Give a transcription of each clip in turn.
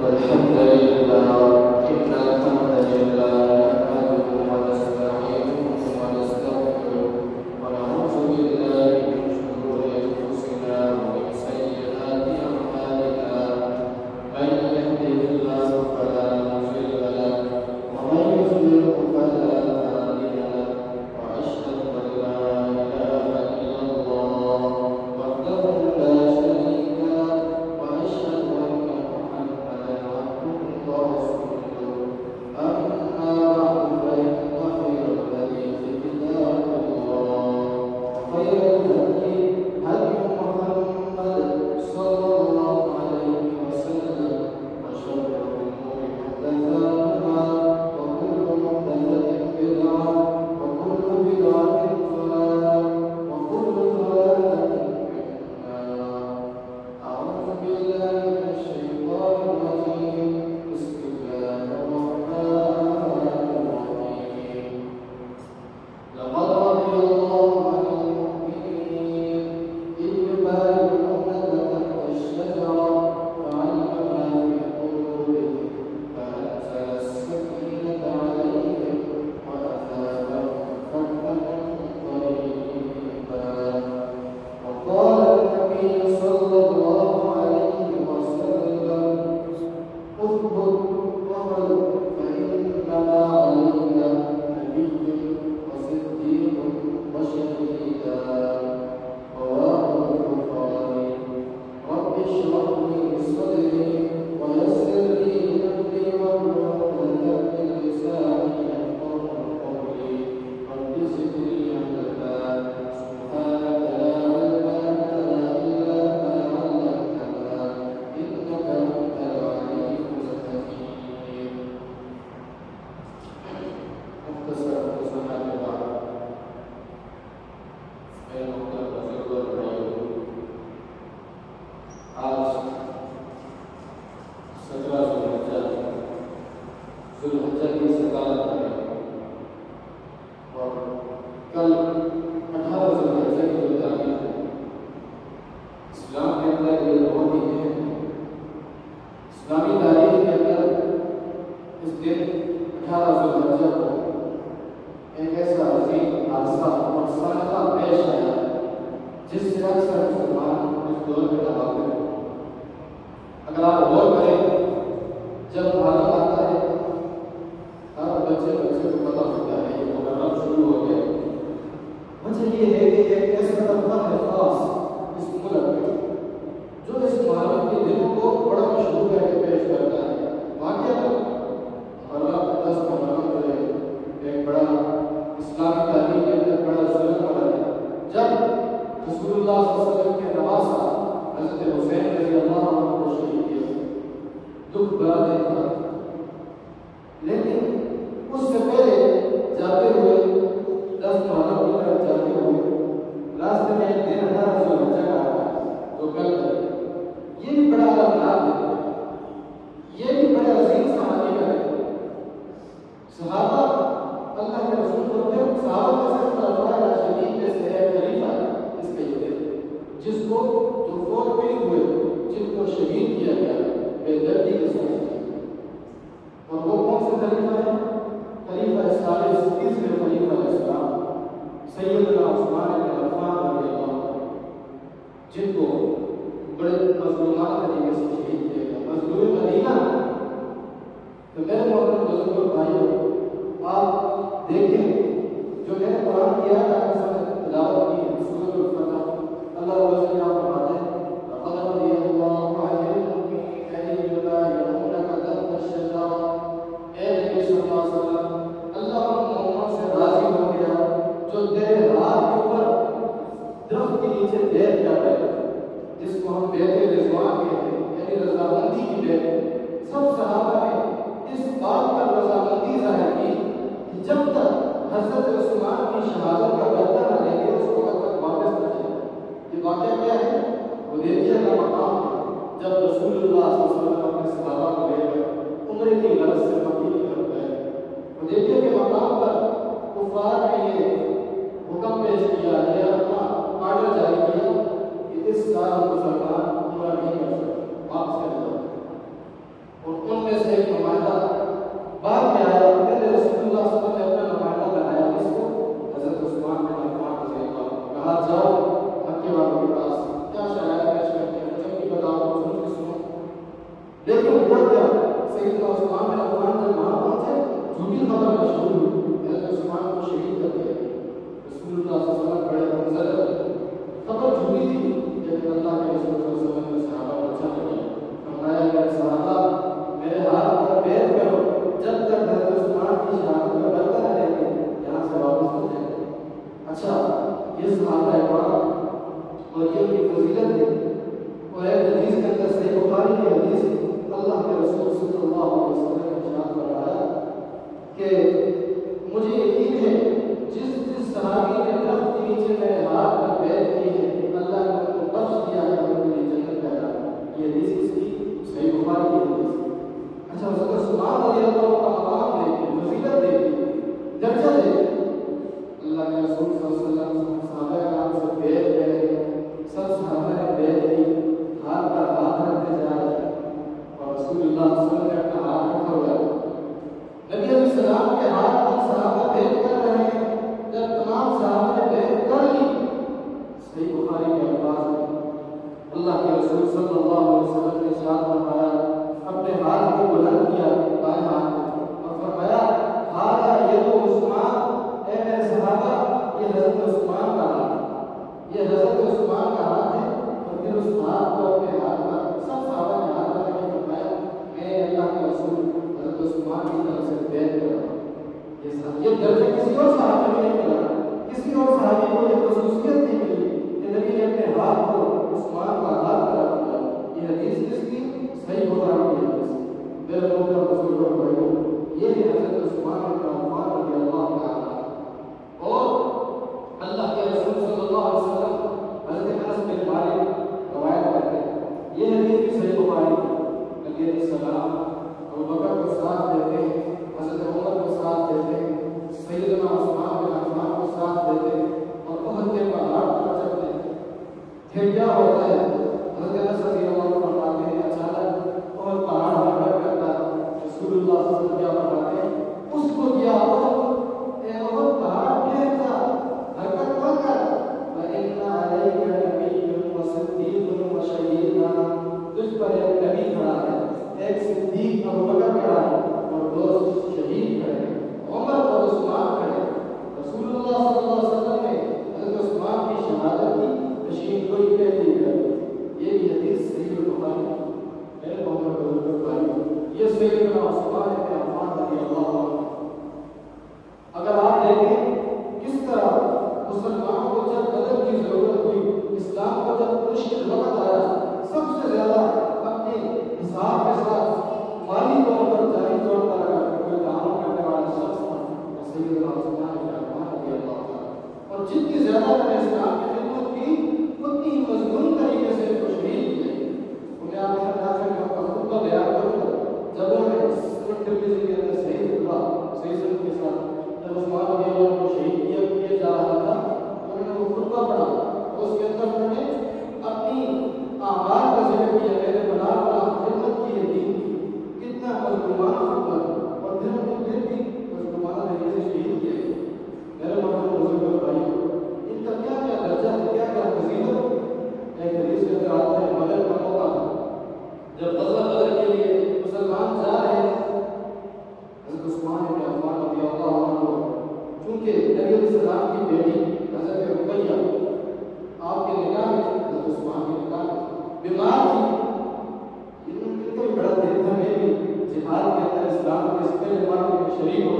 والحمد لله إن الحمد لله نحمده ونستعينه ونستغفره ونعوذ بالله من شرور أنفسنا ومن سيئات أعمالنا من يهده الله فلا مضل له ومن يضلل فلا هادي له وأشهد أن لا إله إلا الله وحده لا شريك له وأشهد أن محمدا عبده ورسوله أما بعد فإن خير الحديث كتاب الله وخير الهدي هدي محمد صلى الله عليه وسلم وشر الأمور محدثاتها وكل محدثة بدعة وكل بدعة ضلالة وكل ضلالة في النار. أعوذ بالله من الشيطان الرجيم. بسم الله الرحمن الرحيم. لقد رضي الله عن المؤمنين إذ يبايعونك تحت الشجرة فعلم ما في قلوبهم فأنزل السكينة عليهم وأثابهم فتحا قريبا. وقال النبي صلى الله عليه وسلم اثبت وقل فإنما عليك نبي وصديق وشهيدان. رواه البخاري. رب اشرح لي صدري ويسر لي أمري واحلل عقدة من لساني يفقهوا قولي. رب زدني علما. سبحانك لا علم لنا إلا ما علمتنا إنك أنت العليم الحكيم. مختصر وسماع بعد اے محترم بزرگوں اور بھائیوں، آج 17 ذوالحجہ کی 17 تاریخ اور کل 18 ذوالحجہ کی جو تاریخ ہے، اسلام کے اندر یہ بہت ہی اہم ہے۔ اسلامی تاریخ کے اندر اس دن 18 ذوالحجہ کو ایک ایسا عظیم حادثہ اور سابقہ پیش آیا جس سے اکثر مسلمان اس دور میں دھاگے ہیں۔ اگر آپ غور کریں، جب محرم آتا ہے ہر بچے کو پتہ ہوتا ہے یہ محرم شروع ہو گیا۔ وجہ یہ ہے کہ ایک ایسا طبقہ ہے خاص اس ملک میں جو اس محرم کے دنوں کو بڑا مشہور کر کے پیش کرتا ہے۔ واقعہ محرم 10 محرم جو ہے ایک بڑا اسلامی تاریخ کے اندر بڑا ظلم ہو رہا ہے۔ جب رسول اللہ صلی اللہ علیہ وسلم کے نواسا حضرت حسین رضی اللہ عنہ کو شہید کیا، دکھ بڑا دن تھا، لیکن اس سے پہلے جاتے ہوئے 10 محرم کی طرف جاتے ہوئے راستے میں ایک دن 18 ذوالحجہ کا آیا تو کل یہ بھی بڑا علامات ہے، یہ بھی بڑے عظیم صحابی کا ہے۔ صحابہ اللہ کے رسول کو پھر صحابہ میں سے خلفائے راشدین میں سے ایک خلیفہ اس کے یہ جس کو جو فوت بھی ہوئے جن کو شہید کیا گیا بے دردی کے ساتھ، اور وہ کون سے خلیفہ ہیں؟ خلیفہ ثالث، تیسرے خلیفہ اسلام سیدنا عثمان بن عفان رضی اللہ عنہ، جن کو بڑے مظلومانہ طریقے سے شہید کیا گیا، مظلوم مدینہ۔ تو میرے محترم بزرگوں اور بھائیوں، آپ دیکھیں جو میں نے قرآن کیا تھا تلاوت کی سورۃ الفتح، اللہ رب نے آپ فرماتے ہیں لقد رضي الله عن المؤمنين إذ يبايعونك تحت الشجرة۔ اے نبی صلی اللہ علیہ وسلم، اللہ ان مومنوں سے راضی ہو گیا جو تیرے ہاتھ کے اوپر درخت کے نیچے بیعت کر رہے، جس کو ہم بیعت رضوان کہتے ہیں، یعنی رضامندی کی بیعت۔ سب صحابہ نے اس بات پر رضامندی ظاہر کی کہ جب تک حضرت عثمان کی شہادت کا بدلہ نہ لیں گے اس کو تک واپس نہ جائیں۔ یہ واقعہ کیا ہے؟ حدیبیہ کا مقام جب رسول اللہ صلی اللہ علیہ وسلم اپنے صحابہ کو لے کر عمرے کی غرض سے مکہ کی طرف گئے، حدیبیہ کے مقام پر کفار نے یہ حکم پیش کیا ہے، اپنا آرڈر جاری کیا کہ اس سال مسلمان عمرہ نہیں کر سکتے، واپس چلے جاؤ۔ اور ان میں سے ایک نمائندہ بعد میں آیا، پہلے رسول اللہ صلی اللہ علیہ وسلم نے اپنا نمائندہ بنایا اس کو حضرت عثمان بن عفان رضی اللہ عنہ، کہا جاؤ مکے والوں کے پاس کیا شرائط پیش کرتے ہیں جب بھی بتاؤ سن کے سنو۔ لیکن وہ کیا سیدنا عثمان بن عفان جب وہاں پہنچے جھوٹی خبر مشہور ہوئی، حضرت عثمان کو شہید کر دیا۔ رسول اللہ صلی اللہ علیہ وسلم بڑے منظر خبر جھوٹی تھی، لیکن اللہ کے رسول صلی اللہ علیہ وسلم نے صحابہ کو بچا لیا، فرمایا کہ صحابہ میرے ہاتھ پر بیعت کرو جب تک حضرت عثمان کی شہادت کا برتن رہے گے یہاں سے واپس ہو جائے۔ اچھا یہ صحابہ اکرام اور یہ کی فضیلت ہے، اور ایک حدیث کے اندر صحیح بخاری کی حدیث اللہ کے رسول صلی اللہ علیہ وسلم نے ارشاد فرمایا کہ مجھے یقین ہے جس صحابی نے درخت کے نیچے میرے ہاتھ پر بیعت کی ہے اللہ نے ان کو بخش دیا ہے اور ان کے لیے جنت پیدا۔ یہ حدیث اس کی صحیح بخاری کی حدیث۔ اچھا حضرت عثمان رضی اللہ عنہ کا مقام دیکھیں، فضیلت دیکھیں، درجہ دیکھیں، اللہ کے رسول صلی اللہ علیہ وسلم صحابہ کرام سے بیعت لے رہے ہیں، سب صحابہ نے بیعت کی، ہاتھ پر ہاتھ رکھتے جا رہے ہیں اور رسول اللہ صلی اللہ علیہ وسلم نے اپنا ہاتھ رکھا ہوا ہے۔ نبی علیہ السلام کے ہاتھ پر صحابہ بیعت کر رہے ہیں، جب تمام صحابہ نے بیعت کر لی، صحیح بخاری کے الفاظ ہیں اللہ کے رسول صلی اللہ علیہ وسلم نے ارشاد فرمایا، اپنے ہاتھ کو بلند کیا بائیں ہاتھ اور فرمایا ہارا یہ تو عثمان، اے میرے صحابہ یہ حضرت عثمان کا ہاتھ، یہ حضرت عثمان کا ہاتھ ہے۔ اور پھر اس ہاتھ کو اپنے ہاتھ پر سب صحابہ نے ہاتھ رکھ کے فرمایا میں اللہ کے رسول حضرت عثمان کی طرف سے بیعت کر رہا ہوں۔ یہ درجہ کسی اور صحابی کو نہیں ملا، کسی اور صحابی کو یہ خصوصیت نہیں ملی کہ نبی نے اپنے ہاتھ کو عثمان کا ہاتھ پر رکھ دیا۔ یہ حدیث کس کی؟ صحیح بخاری کی حدیث۔ میرے محترم بزرگوں بھائیوں، یہ ہے حضرت عثمان بن عفان رضی اللہ تعالیٰ عنہ۔ اور اللہ کے رسول صلی اللہ علیہ وسلم حضرت انس بن مالک روایت کرتے ہیں، یہ حدیث بھی صحیح بخاری کی۔ نبی علیہ السلام ابوبکر کو ساتھ دیتے ہیں، حضرت عمر کو ساتھ دیتے ہیں، سیدنا عثمان بن عفان کو ساتھ دیتے ہیں اور احد کے پہاڑ پر چڑھتے ہیں۔ پھر کیا ہوتا ہے؟ حضرت انس رضی اللہ عنہ فرماتے ہیں اچانک اور پہاڑ حرکت کرتا ہے، رسول اللہ صلی اللہ علیہ وسلم کیا فرماتے ہیں اس کو کیا اے احد پہاڑ گر جا، حرکت مت کر، فإن علیک نبی و صدیق و شہید، تجھ پر ایک نبی کھڑا ہے، ایک صدیق ابوبکر کھڑا ہے اور دو شہید کھڑے ہیں، عمر اور عثمان کھڑے ہیں۔ رسول اللہ صلی اللہ علیہ وسلم نے حضرت عثمان کی شہادت کی تشریف کوئی پہلی ہے۔ یہ بھی حدیث صحیح بخاری ہے۔ میرے محترم بزرگوں بھائیو، یہ سیدنا عثمان بن عفان رضی اللہ عنہ، اگر آپ دیکھیں کس طرح مسلمان کو جب بدر کی ضرورت ہوئی، اسلام کو جب مشکل وقت آیا، سب سے زیادہ اپنے حساب کے ساتھ مالی طور پر جاری طور پر اگر کوئی تعاون کرنے والا شخص تھا سیدنا عثمان بن عفان رضی اللہ عنہ، اور جتنی زیادہ میں نے اسلام کی خدمت کی اتنی مضمون طریقے سے تشریح کی گئی۔ انہیں آپ نے کہا کہ میں خطبہ بیان کروں جب انہوں نے سنن ترمذی کے اندر صحیح سند کے ساتھ جب عثمان رضی اللہ عنہ کو شہید کیا جا رہا تھا انہوں نے وہ خطبہ پڑھا، اس کے اندر انہوں نے اپنی اعمال کا ذکر کیا، میرے بنا خدمت کی ہے دین کی، کتنا مظلومانہ خدمت، اور پھر انہوں نے بھی مظلومانہ طریقے سے شہید کیا۔ میرے محترم بزرگوں بھائیوں، ان کا کیا کیا درجہ ہے، کیا کیا فضیلت۔ ایک حدیث کے اندر آتا ہے بدر کا موقع جب غزوہ بدر کے لیے مسلمان جا رہے ہیں، حضرت عثمان بن عفان رضی اللہ عنہ چونکہ نبی علیہ السلام کی بیٹی حضرت رقیہ آپ کے نکاح میں، حضرت عثمان کے نکاح میں بیمار تھی، ان کو بڑا دل تھا میں بھی جہاد کے اندر اسلام کے اس پہلے مارکے میں شریک ہو۔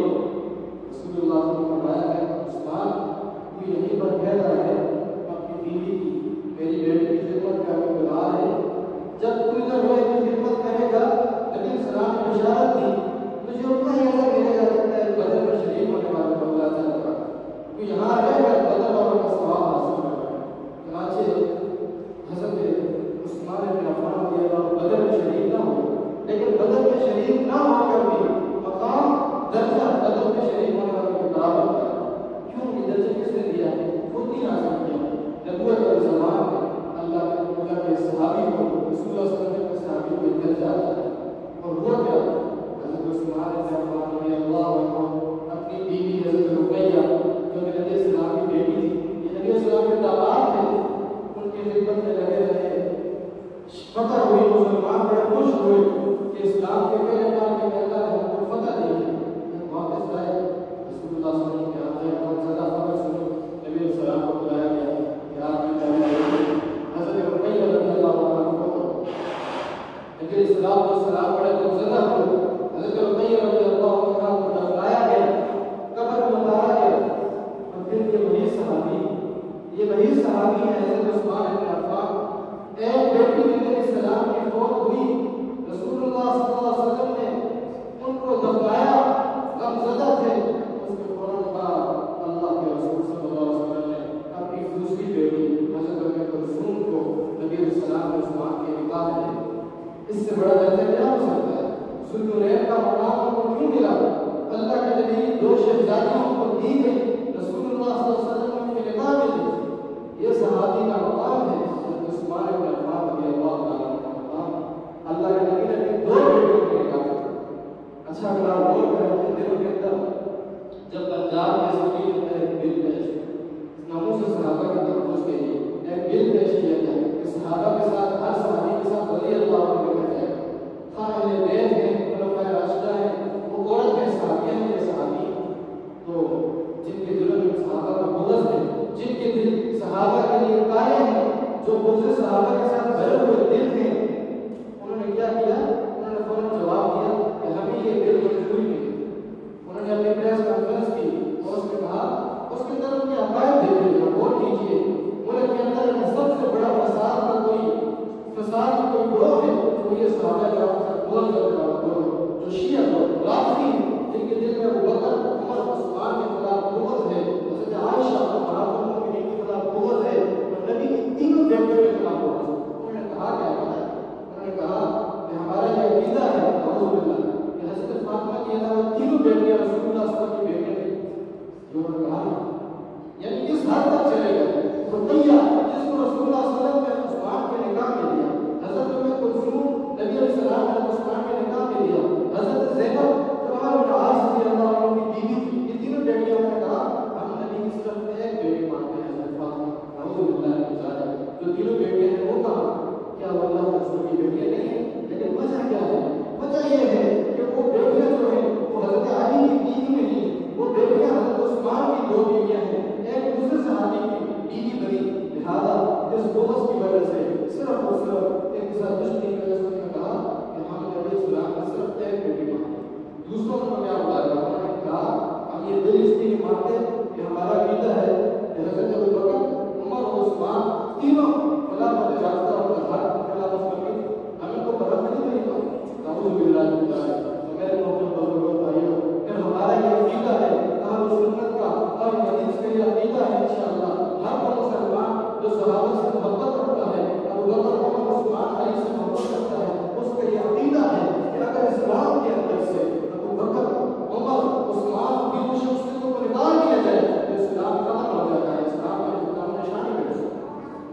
رسول اللہ صلی اللہ علیہ وسلم نے فرمایا کہ عثمان تو یہیں پر کہہ رہا ہے اپنی بیوی کی، میری بیٹی کی خدمت کا اقتدار ہے، جب تو ادھر ہوئے کی خدمت کرے گا، نبی علیہ السلام نے بشارت دی تجھے اتنا ہی اجر ملے گا جتنا ایک بدر میں شریک ہونے والے کو اللہ تعالیٰ کا، تو یہاں رہ کر بدر والوں کا ثواب حاصل کرنا ہے۔ چنانچہ حضرت عثمان بن عفان رضی اللہ عنہ بدر میں شریک نہ ہو، لیکن بدر میں شریک نہ ہو کر بھی مقام درجہ بدر میں شریک ہونے والوں کے برابر ہے۔ کیوں یہ درجہ کس نے دیا ہے؟ خود نہیں حاصل کیا، نبوت کے زمان میں اللہ کے صحابی کو رسول اللہ صلی اللہ علیہ وسلم کے صحابی کو درجہ آتا ہے، اور وہ یہ وہی صحابی ہیں حضرت عثمان بن عفان، ایک بیٹی نبی علیہ السلام کی فوت ہوئی، رسول اللہ صلی اللہ علیہ وسلم نے ان کو دفنایا، غمزدہ تھے، اس کے فوراً بعد اللہ کے رسول صلی اللہ علیہ وسلم نے اپنی دوسری بیٹی حضرت کلثوم کو نبی علیہ السلام نے عثمان کے نکاح میں دے دیا۔ اس سے بڑا درجہ کیا ہو سکتا ہے؟ ذوالنورین کا مقام ان کو کیوں ملا؟ اللہ کے نبی دو شہزادیوں کو دی گئی، رسول اللہ صلی اللہ علیہ وسلم نے نکاح میں دی۔ یہ صحابی کا مقام ہے، عثمان بن عفان رضی اللہ تعالیٰ عنہ کا مقام۔ اللہ کے نبی نے دو بیٹوں کو نکاح کیا۔ اچھا اگر آپ غور کریں ان دنوں کے اندر جب پنجاب میں زمین میں ایک بل پیش ناموں سے صحابہ کی طرف اس کے لیے ایک بل پیش کیا جائے کہ صحابہ کے ساتھ ہر صحابی کے ساتھ ولی اللہ عنہ کا جائے، خواہ اہل بیت ہیں، خلفائے راشدہ ہیں، وہ عورت ہیں، صحابیہ ہیں یا صحابی، تو جن کے دلوں میں صحابہ کا بغض ہے، جن کے دل صحابہ کے لیے قائم ہیں، جو بغض صحابہ کے ساتھ بھرے ہوئے دل ہیں، انہوں نے کیا کیا؟ انہوں نے فوراً جواب دیا کہ ہمیں یہ بل منظور نہیں ہے۔ انہوں نے اپنی پریس کانفرنس کی اور اس میں کہا، اس کے اندر ان کے عقائد دیکھیے، غور کیجیے، ملک کے اندر سب سے بڑا فساد کا کوئی گروہ ہے تو یہ صحابہ کرام کا بہت بڑا گروہ جو شیعہ لوگ رافضی ہیں، جن کے دل میں ابوبکر، عمر، عثمان کے خلاف بغض ہے، حضرت عائشہ امہات المؤمنین کے خلاف بغض ہے، اور نبی کی تینوں بیٹیوں کے خلاف بغض ہے۔ انہوں نے کہا کیا ہے؟ انہوں نے کہا کہ ہمارا یہ عقیدہ ہے اعوذ باللہ کہ حضرت فاطمہ کے علاوہ تینوں بیٹیاں رسول اللہ صلی اللہ علیہ وسلم کی بیٹیاں تھیں۔ جو انہوں نے کہا یعنی کس حد تک چلے گئے؟ رقیہ جس کو رسول اللہ صلی اللہ علیہ وسلم نے عثمان کے نکاح میں دیا، حضرت کلثوم نبی علیہ السلام نے عثمان کے نکاح میں دیا، حضرت زینب جو عمر بن عاص رضی اللہ عنہ کی بیوی تھی، یہ تینوں بیٹیوں نے کہا ہم نبی کی صرف ایک بیٹی مانتے ہیں حضرت فاطمہ اعوذ باللہ من ذالک۔ جو تینوں بیٹیاں ہیں وہ کہاں؟ کیا وہ اللہ کے رسول کی بیٹیاں نہیں ہیں؟ لیکن وجہ کیا ہے؟ وجہ یہ ہے کہ وہ بیٹیاں جو ہیں وہ حضرت علی کی بیوی نہیں، وہ بیٹیاں حضرت عثمان کی دو بیویاں ہیں، ایک دوسرے صحابی کی بیوی بنی، لہذا اس بغض کی وجہ سے صرف اور صرف ایک زردشتی کی وجہ سے انہوں نے کہا کہ ہم نبی اسلام نے صرف ایک بیٹی مانتے، دوسروں کو کیا بتایا؟ انہوں نے کہا ہم یہ دل اس لیے مانتے کہ ہمارا عقیدہ ہے کہ حضرت ابوبکر، عمر اور عثمان تینوں خلافت راستہ اور خلافت کرنی، ہمیں کو برت نہیں ملی تو اعوذ باللہ من ذالک۔ تو میرے محترم بزرگوں بھائیوں، پھر ہمارا یہ عقیدہ ہے اہل سنت کا اور حدیث کا یہ عقیدہ ہے انشاءاللہ ہر وہ مسلمان جو صحابہ سے محبت رکھتا ہے، ابوبکر، عمر، عثمان، علی سے محبت رکھتا ہے، اس کا یہ عقیدہ ہے کہ اگر اسلام کے اندر سے ابوبکر، عمر، عثمان کی کچھ شخصیتوں کو نکال دیا جائے تو اسلام ختم ہو جاتا ہے، اسلام کا نام نشانی مٹ سکتا ہے۔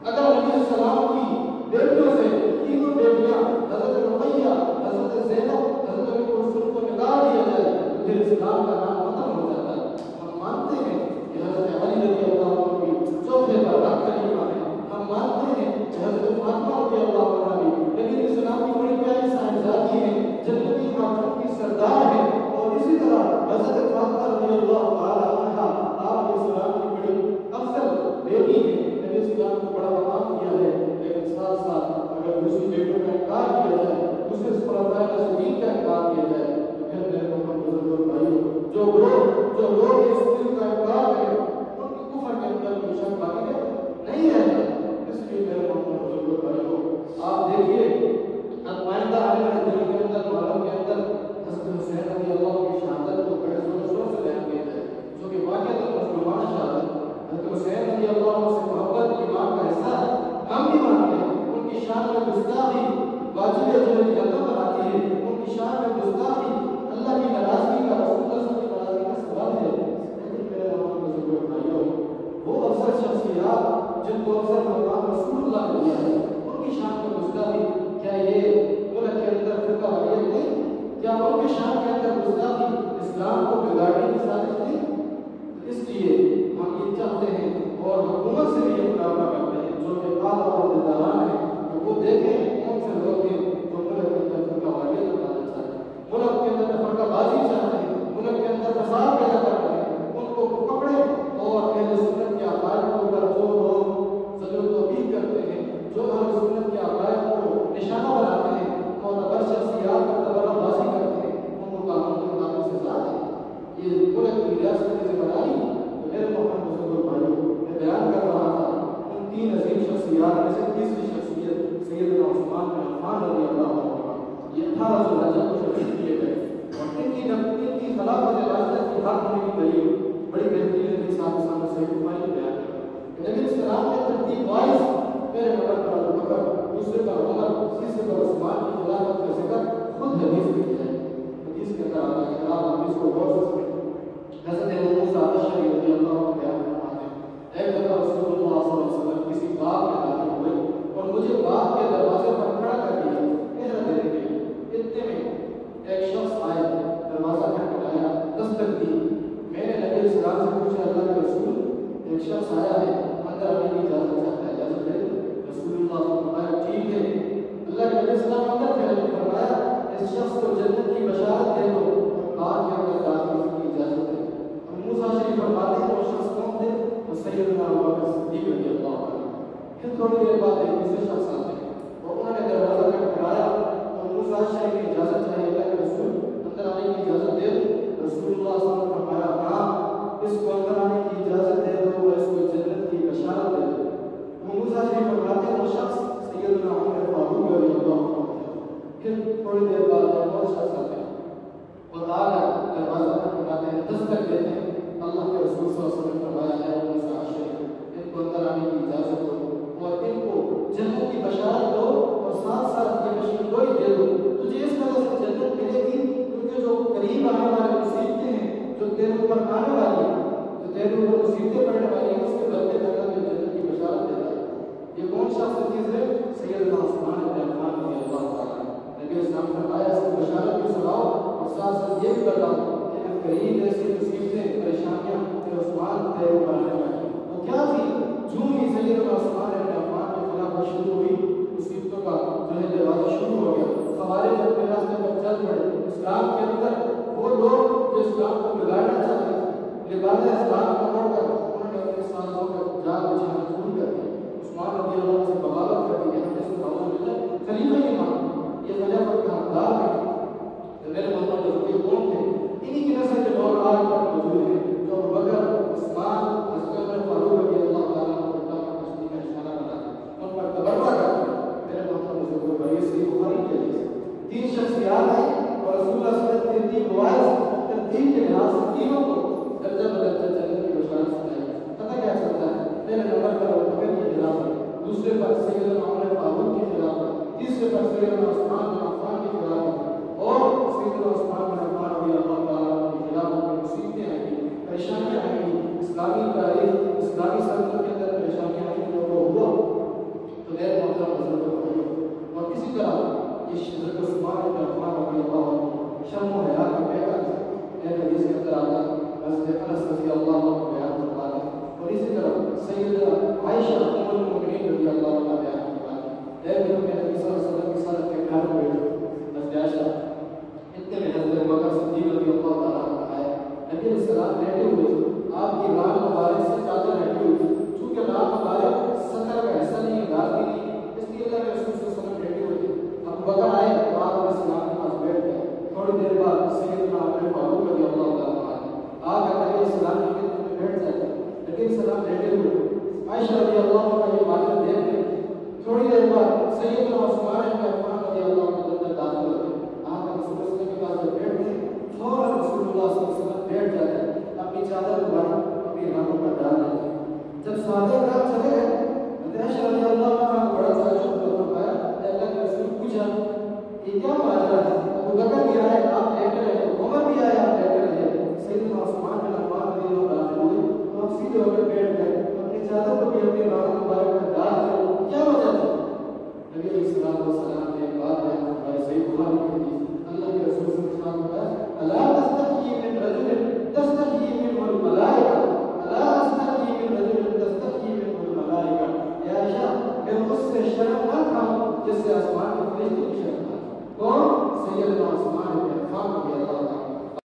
اگر نبی علیہ السلام کی بیٹیوں سے تینوں بیٹیاں حضرت رقیہ، حضرت زینب، حضرت کلثوم کو نکال دیا جائے تو پھر اسلام کا نام ختم ہو جاتا ہے۔ ہم مانتے ہیں کہ حضرت علی رضی اللہ عنہ کی چوتھے پر رکھ خلیفہ ہے، ہم مانتے ہیں کہ حضرت فاطمہ رضی اللہ عنہ بھی نبی علیہ السلام کی بڑی پیاری صاحبزادی ہیں، جنتی خاتون کی سردار ہیں، اور اسی طرح حضرت فاطمہ رضی اللہ تعالی عنہ آپ علیہ السلام کی بڑی افضل بیٹی ہے، نبی اسلام کو بڑا مقام دیا ہے، لیکن ساتھ ساتھ اگر دوسری بیٹوں کا انکار کیا جائے، دوسرے خلفائے راشدین کا انکار کیا جائے تو پھر میرے محترم بزرگوں بھائیوں، جو لوگ اس دین کا انکار کریں ان کے کفر کے اندر کوئی شک باقی نہیں رہتا۔ اس لیے میرے محترم بزرگوں بھائیوں، آپ دیکھیے نمائندہ آنے والے دنوں کے اندر محرم کے اندر حضرت حسین رضی اللہ عنہ کی شہادت کو بڑے زور شور سے بیان کیا جائے، جو کہ واقعہ مسلمان شہادت حضرت حسین رضی اللہ عنہ سے محبت ایمان کا حصہ ہے، ہم بھی مانتے ہیں۔ ان کی شان میں گستاخی واجب ہے جو جنت بناتی ہے، ان کی شان میں گستاخی اللہ کی ناراضگی کا، رسول اللہ صلی اللہ علیہ وسلم کی ناراضگی کا سبب ہے۔ لیکن میرے محترم بزرگوں بھائیوں، وہ افضل شخصیات جن کو افضل مقام رسول اللہ نے دیا ہے، ان کی شان میں گستاخی، کیا یہ ملک کے اندر فرقہ واریت نہیں؟ کیا ان کی شان کے اندر گستاخی اسلام کو بگاڑنے کی سازش نہیں؟ اس لیے ہم یہ چاہتے ہیں اور حکومت سے بھی یہ مطالبہ کرتے ہیں جو کہ قاضی اور عدالت ہیں کہ وہ دیکھیں کون سے لوگ ہیں جو ملک کے اندر فرقہ واریت بنانا چاہتے ہیں، ملک کے اندر فرقہ بازی چاہتے ہیں، ملک کے اندر فساد پیدا کرتے ہیں، ان کو پکڑیں اور اہل سنت کے عقائد کے اوپر جو لوگ زجر و توبیخ کرتے ہیں، جو اہل سنت کے عقائد کو نشانہ بناتے ہیں، معتبر شخصیات کا تبرہ بازی کرتے ہیں، ان کو قانون کے مطابق سزا دیں۔ یہ ملک کی ریاست کی ذمہ داری ہے۔ میرے محترم بزرگوں بھائیوں، 14 میں سے تیسری شخصیت سیدنا عثمان بن عفان رضی اللہ عنہ، یہ 18 ذوالحجہ کو شہید کیے گئے، اور ان کی خلافت راشدہ کی حق ہونے کی دلیل بڑی بہترین کے ساتھ سامنے صحیح بخاری میں بیان ہے۔ نبی السلام نے ترتیب وائز پہلے نمبر پر ابو بکر، دوسرے پر عمر، تیسرے پر عثمان کی خلافت کا ذکر خود حدیث میں کیا ہے۔ حدیث کے اندر آتا ہے کہ آپ حدیث کو غور سے سنیں۔ حضرت ابو موسیٰ اشعری رضی اللہ عنہ بیان فرماتے ہیں، ایک دفعہ رسول اللہ صلی اللہ علیہ وسلم کسی باغ میں داخل ہوئے اور مجھے باغ کے دروازے پر کھڑا کر دیا پہرا دینے کے لیے۔ اتنے میں ایک شخص آیا، دروازہ کھٹکھٹایا، دستک دی۔ میں نے نبی السلام سے پوچھا، اللہ کے رسول ایک شخص آیا ہے، اندر آنے کی اجازت چاہتا ہے، اجازت دے؟ رسول اللہ صلی اللہ علیہ وسلم ٹھیک ہے۔ اللہ کے نبی السلام اندر تھے، تو فرمایا اس شخص کو جنت کی بشارت دے دو اور آگ کے اندر داخل ہونے کی اجازت ہے۔ موسیٰ شریف فرماتے ہیں وہ شخص کون تھے؟ وہ سیدنا ابوبکر صدیق رضی اللہ عنہ۔ پھر تھوڑی دیر بعد ایک دوسرے شخص آتے ہیں اور انہوں نے دروازہ کھٹکھٹایا اور موسیٰ شریف نے اجازت چاہی، اللہ کے رسول اندر آنے کی اجازت دے دو؟ رسول اللہ صلی اللہ علیہ وسلم فرمایا ہاں، اس کو اندر آنے کی اجازت دے دو اور اس کو جنت کی بشارت دے دو۔ موسیٰ شریف فرماتے ہیں وہ شخص سیدنا عمر فاروق رضی اللہ عنہ۔ پھر تھوڑی دیر بعد ایک اور شخص آتے ہیں اور آ کر دروازہ کھٹکھٹاتے ہیں، دستک دیتے ہیں۔ اللہ کے رسول صلی اللہ علیہ وسلم فرمایا ہے موسیٰ شریف ان کو اندر آنے کی اجازت دو اور ان کو جنت کی بشارت دو اور ساتھ ساتھ یہ بشارت دے دو، تجھے اس وجہ سے جنت ملے گی کیونکہ جو قریب آنے والے مصیبتیں ہیں، جو تیرے اوپر آنے والی ہیں، جو تیرے اوپر مصیبتیں پڑنے والی ہیں، اس کے بدلے میں اللہ جنت کی بشارت دیتا ہے۔ یہ کون سا چیز ہے؟ سیدنا عثمان بن عفان رضی اللہ تعالیٰ عنہ۔ نبی اسلام نے فرمایا اس کی بشارت بھی سناؤ اور ساتھ ساتھ یہ بھی بتاؤ کہ قریب ایسی مصیبتیں پریشانیاں کہ عثمان تیرے اوپر آنے والی وہ کیا تھی؟ جو ہی سیدنا عثمان بن عفان کے خلاف شروع ہوئی، مصیبتوں کا جو ہے دروازہ شروع ہو گیا، خوارج اپنے راستے پر چل پڑے۔ اسلام کے اندر وہ لوگ جو اسلام کو بگاڑنا چاہتے تھے، لباس اسلام کو چھوڑ کر انہوں نے اپنے سازوں کا جال بچھانا شروع کر دیا۔ عثمان رضی اللہ عنہ سے بغاوت کر دی، ہم سے بغاوت ملا خلیفہ ہی مان، یہ خلافت کا حقدار ہے۔ تو میرے محترم بزرگ کون تھے؟ انہی کی نسل کے لوگ آج تک موجود ہیں جو ابوبکر، عثمان، حضرت عمر فاروق رضی اللہ تعالیٰ عنہ کو اللہ کا تشریح کا نشانہ بناتے ہیں، ان پر تبرہ کرتے ہیں۔ میرے محترم بزرگ بھائی صحیح بخاری کی حدیث ہے، 3 شخصیات ہیں اور رسول اللہ صلی اللہ علیہ وسلم ترتیب وائز ترتیب کے لحاظ سے تینوں کو درجہ بدرجہ جنت کی بشارت سنائی۔ پتہ کیا چلتا ہے؟ پہلے نمبر پر ابوبکر کی خلافت، دوسرے پر سیدنا عمر فاروق کی خلافت، تیسرے پر سیدنا عثمان بن عفان کی خلافت، اور سیدنا عثمان بن عفان رضی اللہ تعالیٰ عنہ کی خلافت میں مصیبتیں آئیں گی، پریشانیاں آئیں گی، اسلامی تاریخ، اسلامی سلطنت کے اندر پریشانیاں آئیں گی، وہ ہوا تو غیر محترم بزرگ بھائیوں۔ اور اسی طرح یہ حضرت عثمان بن عفان رضی اللہ عنہ شرم و حیا کا پیدا تھا، ایک حدیث کے اندر آتا ہے، حضرت انس رضی اللہ عنہ بیان فرماتے ہیں۔ اور اسی طرح سیدہ عائشہ ام المؤمنین رضی اللہ عنہ بیان فرماتی ہیں، ایک دن میں نبی صلی اللہ علیہ وسلم کی سنت کے گھر میں حضرت عائشہ، اتنے میں حضرت بکر صدیق رضی اللہ تعالیٰ عنہ آئے، نبی علیہ السلام بیٹھے ہوئے تھے، آپ کی ران مبارک سے چادر ہٹی ہوئی تھی، چونکہ ران مبارک سطر کا حصہ نہیں، گار بھی نہیں، اس لیے اللہ کے رسول صلی اللہ علیہ وسلم بیٹھے ہوئے تھے۔ ابو بکر آئے تو آپ علیہ السلام کے پاس بیٹھ گئے، تھوڑی دیر بعد سیدنا عمر فاروق رضی اللہ تعالیٰ عنہ آ کر نبی علیہ السلام کی خدمت میں بیٹھ جاتے، نبی علیہ السلام بیٹھے ہوئے، عائشہ رضی اللہ عنہ یہ باتیں دیکھ رہے۔ تھوڑی دیر بعد سیدنا عثمان بن عفان رضی اللہ عنہ اندر داخل ہوتے، آ کر رسول اللہ کے پاس جب بیٹھتے فوراً رسول اللہ صلی اللہ علیہ وسلم بیٹھ جاتے، اپنی چادر اتاری اپنی رانوں پر ڈال دیتے۔ جب صحابہ کرام چلے گئے، عائشہ رضی اللہ عنہ بڑا تعجب فرمایا، اللہ کے رسول پوچھا یہ کیا ماجرا ہے؟ ابو بکر بھی آئے آپ بیٹھے رہے، عمر بھی آئے آپ بیٹھے رہے، سیدنا عثمان بن عفان رضی اللہ عنہ ہوئے تو آپ سیدھے ہو کر بیٹھ گئے، اپنی چادر کو بھی اپنی رانوں مبارک پر ڈال دیا، کیا وجہ تھی؟ نبی علیہ السلام نے ایک بات بیان فرمائی، صحیح بخاری